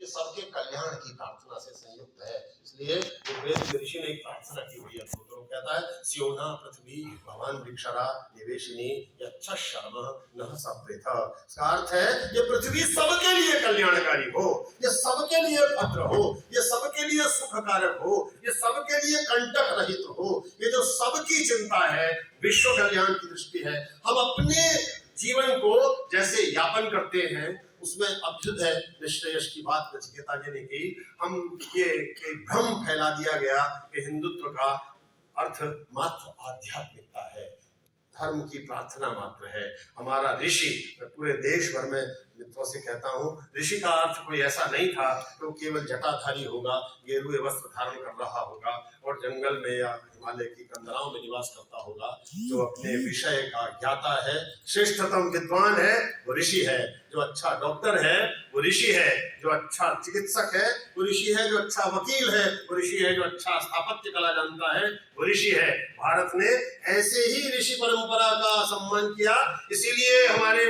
ये सबके कल्याण की प्रार्थना से संयुक्त है। इसलिए ऋग्वेद के ऋषि ने एक प्रार्थना की हुई है, तो कहता है स्योना पृथ्वी भवान वृक्षरा निवेशिनी यच्छ शर्म नः सप्रेथ। इसका अर्थ है ये पृथ्वी सबके लिए कल्याणकारी हो, ये सबके लिए भद्र हो, ये सबके लिए सुखकारक हो, ये सबके लिए कंटक रहित हो। ये जो सबकी चिंता है, विश्व कल्याण की दृष्टि है। हम अपने जीवन को जैसे यापन करते हैं उसमें अभ्युदय निश्रेयस की बात नचिकेता जी ने की। हम ये भ्रम फैला दिया गया कि हिंदुत्व का अर्थ मात्र आध्यात्मिकता है, धर्म की प्रार्थना मात्र है। हमारा ऋषि, मैं पूरे देश भर में मित्रों से कहता हूँ, ऋषि का अर्थ कोई ऐसा नहीं था कि वो केवल जटाधारी होगा, गेरुए वस्त्र धारण कर रहा होगा और जंगल में या हिमालय की कंदराओं में निवास करता होगा। जो अपने विषय का ज्ञाता है, श्रेष्ठतम विद्वान है, वो ऋषि है। जो अच्छा डॉक्टर है वो ऋषि है, जो अच्छा चिकित्सक है वो ऋषि है, जो अच्छा वकील है वो ऋषि है, जो अच्छा स्थापत्य कला जानता है वो ऋषि है। भारत ने ऐसे ही ऋषि परंपरा का सम्मान किया। इसीलिए हमारे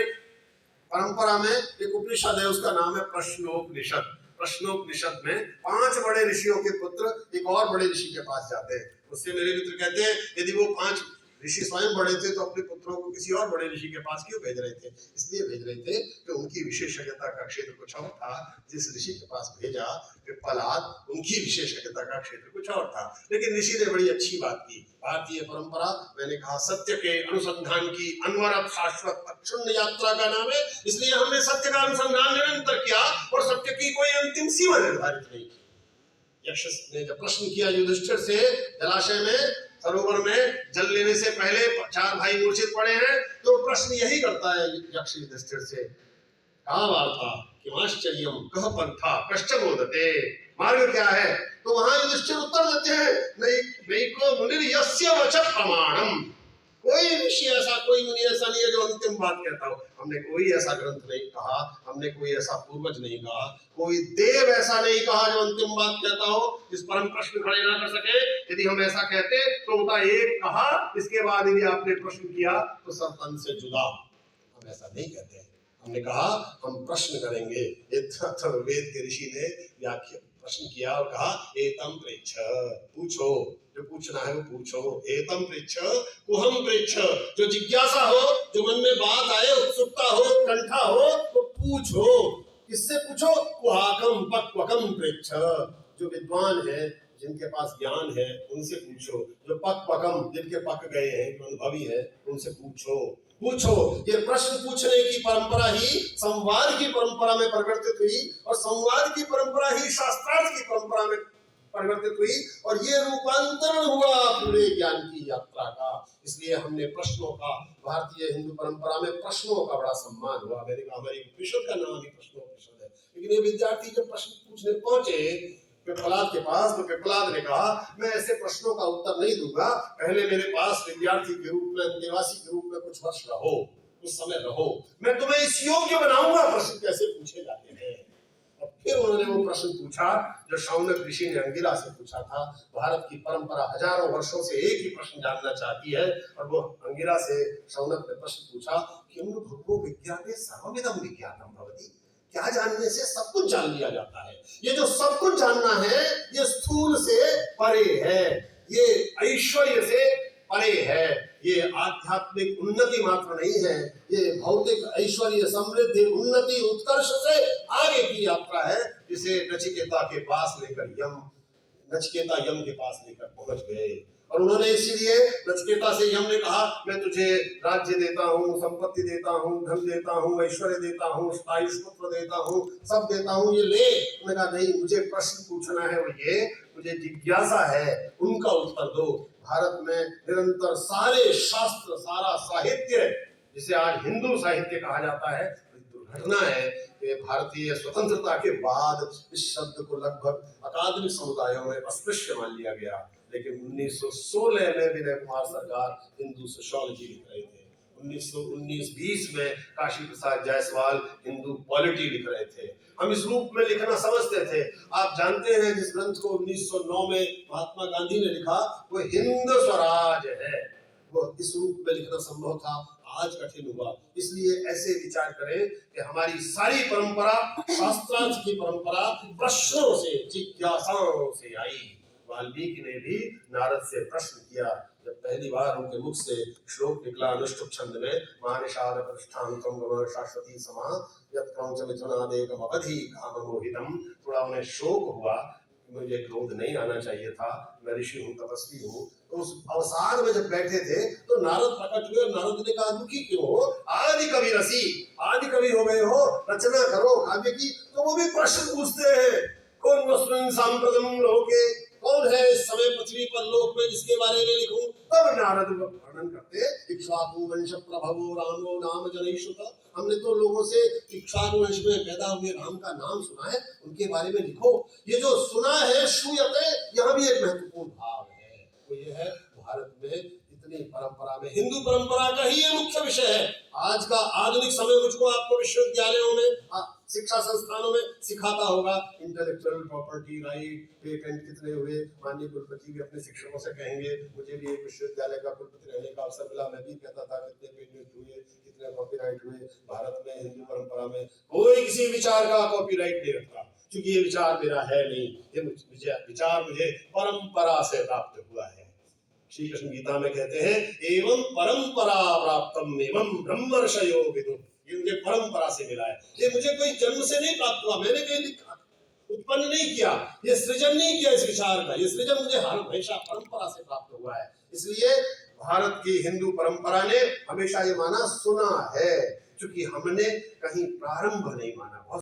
परंपरा में एक उपनिषद है, उसका नाम है प्रश्नोपनिषद। प्रश्नोपनिषद में 5 बड़े ऋषियों के पुत्र एक और बड़े ऋषि के पास जाते हैं। उससे मेरे मित्र कहते हैं यदि वो 5 ऋषि स्वयं बड़े थे तो अपने पुत्रों को किसी और बड़े ऋषि के पास क्यों भेज रहे थे? इसलिए भेज रहे थे कि उनकी विशेषज्ञता का क्षेत्र कुछ और था। जिस ऋषि के पास भेजा पिप्पलाद, उनकी विशेषज्ञता का क्षेत्र कुछ और था। लेकिन ऋषि ने बड़ी अच्छी बात की। भारतीय परंपरा, मैंने कहा, सत्य के अनुसंधान की अनवरत शाश्वत अक्षुण्ण यात्रा का नाम है। इसलिए हमने सत्य का अनुसंधान निरंतर किया और सत्य की कोई अंतिम सीमा निर्धारित नहीं की। यक्ष ने जब प्रश्न किया युधिष्ठिर से, जलाशय में सरोवर में जल लेने से पहले 4 भाई मूर्छित पड़े हैं, तो प्रश्न यही करता है यक्ष युधिष्ठिर से, कहा वार्ता किमाश्चर्यम कह पंथा कश्च मोदते, मार्ग क्या है? तो वहां युधिष्ठिर उत्तर देते हैं, नहीं को मुनि यस्य वच प्रमाणम। कोई ऋषि ऐसा, कोई मुनि ऐसा नहीं है जो अंतिम बात कहता हो। हमने कोई ऐसा ग्रंथ नहीं कहा, हमने कोई ऐसा पूर्वज नहीं कहा, कोई देव ऐसा नहीं कहा जो अंतिम बात कहता हो, जिस पर हम प्रश्न खड़े ना कर सके। यदि हम ऐसा कहते तो होता एक कहा, इसके बाद यदि आपने प्रश्न किया तो सब तन से जुदा। हम ऐसा नहीं कहते। हमने कहा हम प्रश्न करेंगे। वेद के ऋषि ने व्याख्या प्रश्न किया और कहा एतम पृच्छ, पूछो, जो पूछना है वो पूछो। एतम पृच्छ कुहम पृच्छ, जो जिज्ञासा हो, जो मन में बात आए, उत्सुकता हो, कंठा हो, तो पूछो। किससे पूछो? कुहाकम पक्वकम पृच्छ, जो विद्वान है, जिनके पास ज्ञान है, उनसे पूछो। जो पक्वकम, जिनके पक गए हैं, जो अनुभवी है, उनसे पूछो। पूछो। ये प्रश्न पूछने की परंपरा ही संवाद की परंपरा में परिवर्तित हुई और संवाद की परंपरा ही शास्त्रार्थ की परंपरा में परिवर्तित हुई और ये रूपांतरण हुआ पूरे ज्ञान की यात्रा का। इसलिए हमने प्रश्नों का, भारतीय हिंदू परंपरा में प्रश्नों का बड़ा सम्मान हुआ। मैंने कहा हमारी उपनिषद का नाम ही प्रश्नोपनिषद है। लेकिन ये विद्यार्थी जब प्रश्न पूछने पहुंचे पिप्पलाद के पास, तो पिप्पलाद ने कहा मैं ऐसे प्रश्नों का उत्तर नहीं दूंगा, पहले मेरे पास विद्यार्थी के रूप में, निवासी के रूप में कुछ वर्ष रहो, कुछ समय रहो, मैं तुम्हें इस योग्य बनाऊंगा प्रश्न कैसे पूछे जाते हैं। और फिर उन्होंने वो प्रश्न पूछा जो शौनक ऋषि ने अंगिरा से पूछा था। भारत की परंपरा हजारों वर्षों से एक ही प्रश्न जानना चाहती है और वो अंगिरा से शौनक ने प्रश्न पूछा कि भगवो विज्ञाने सर्वमिदं विज्ञानम भवति, क्या जानने से सब कुछ जान लिया जाता है? ये जो सब कुछ जानना है ये स्थूल से परे है, ये ऐश्वर्य से परे है, ये आध्यात्मिक उन्नति मात्र नहीं है, ये भौतिक ऐश्वर्य, समृद्धि, उन्नति, उत्कर्ष से आगे की यात्रा है, जिसे नचिकेता के पास लेकर नचिकेता यम के पास लेकर पहुंच गए। और उन्होंने इसीलिए नचिकेता से यम ने कहा मैं तुझे राज्य देता हूँ, संपत्ति देता हूँ, धन देता हूँ, ऐश्वर्य देता हूँ, आयुष पुत्र देता हूँ, सब देता हूँ, ये ले। उन्होंने कहा नहीं, मुझे प्रश्न पूछना है और ये मुझे जिज्ञासा है, उनका उत्तर दो। भारत में निरंतर सारे शास्त्र, सारा साहित्य, जिसे आज हिंदू साहित्य कहा जाता है, दुर्घटना है कि भारतीय स्वतंत्रता के बाद इस शब्द को लगभग अकादमिक समुदायों में अस्पृश्य मान लिया गया। लेकिन 1916 में विनय कुमार सरकार हिंदू सोशियोलॉजी लिख रहे थे। 1919-20 में काशी प्रसाद जायसवाल हिंदू पॉलिटी लिख रहे थे। हम इस रूप में लिखना समझते थे। आप जानते हैं जिस ग्रंथ को 1909 में महात्मा गांधी ने लिखा वो हिंद स्वराज है। वो इस रूप में लिखना संभव था। आज कठिन हुआ। इसलिए ऐसे विचार करें कि हमारी सारी परंपरा, शास्त्रार्थ की परंपरा प्रश्नों से, जिज्ञासाओं से आई। वाल्मीकि ने भी नारद से प्रश्न किया। जब पहली बार उनके मुख से श्लोक निकला अनुष्टुप छंद में, मानिषाद प्रतिष्ठान्तम गम शाश्वती समा यत् क्रौंच मिथुनादेकम अवधि काम मोहितम, थोड़ा उन्हें शोक हुआ, मुझे क्रोध नहीं आना चाहिए था, मैं ऋषि हूँ, तपस्वी हूँ। तो उस अवसाद में जब बैठे थे तो नारद प्रकट हुए और नारद ने कहा दुखी क्यों हो, आदि कवि रसी, आदि कवि हो गए हो, रचना करो काव्य की। तो वो भी प्रश्न पूछते हैं, कौन वस्मिन् सांप्रतम लोके, कौन है इस समय पृथ्वी पर लोक में जिसके बारे में लिखूं। तब नारद वर्णन करते, इक्ष्वाकु वंश प्रभवो रामो नाम जनैषुत, हमने तो लोगों से इक्ष्वाकु वंश में पैदा हुए राम का नाम सुना है, उनके बारे में लिखो। ये जो सुना है श्रूयते, यह भी एक महत्वपूर्ण भाव है। वो ये है भारत में इतनी परंपरा में, हिंदू परंपरा का ही ये मुख्य विषय है। आज का आधुनिक समय मुझको आपको विश्वविद्यालयों में, शिक्षा संस्थानों में सिखाता होगा इंटेलेक्चुअल प्रॉपर्टी राइट, पेटेंट कितने हुए। माननीय कुलपति भी अपने शिक्षकों से कहेंगे, मुझे भी एक विश्वविद्यालय का कुलपति रहने का अवसर मिला, मैं भी कहता था कितने पेटेंट हुए, कितने कॉपीराइट हुए। भारत में हिंदू परंपरा में कोई किसी विचार का कॉपीराइट नहीं रखता, क्योंकि ये विचार मेरा है नहीं, ये विचार मुझे परंपरा से प्राप्त हुआ है। श्री कृष्ण गीता में कहते हैं, एवं परंपरा प्राप्तम एवं ब्रह्मर्षयो विदुः, ये मुझे परंपरा से मिला है, ये मुझे कोई जन्म से नहीं प्राप्त हुआ, मैंने कहीं उत्पन्न नहीं किया, ये सृजन नहीं किया इस विचार का, ये सृजन मुझे हमेशा परंपरा से प्राप्त हुआ है। इसलिए भारत की हिंदू परंपरा ने हमेशा ये माना सुना है, क्योंकि हमने कहीं प्रारंभ नहीं माना।